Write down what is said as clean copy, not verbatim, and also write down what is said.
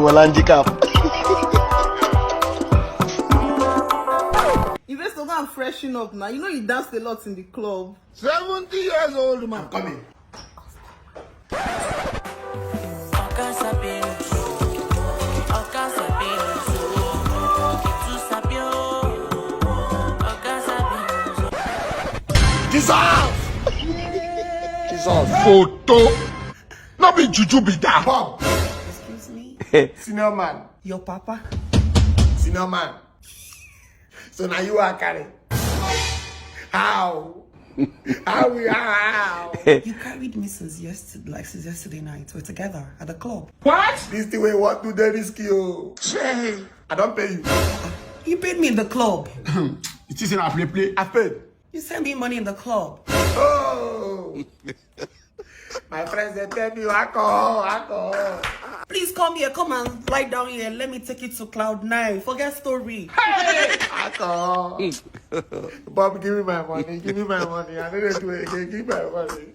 will handicap. You best to go and freshen up now. You know you danced a lot in the club. 70 years old man. Come in. Jesus! Jesus. Photo. Not be juju be that. Bob. Excuse me? Senior man. Your papa? Senior man. So now you are carrying. How? How? You carried me since yesterday night. We're together at the club. What? This the way what do Bobrisky oh. I don't pay you. You paid me in the club. It is in a play. I paid. You sent me money in the club. Oh. My friends they tell me alcohol. Please come here. Come and lie down here. Let me take you to Cloud 9. Forget story. Hey, alcohol. Bob, give me my money. Give me my money. I don't do it again. Give me my money.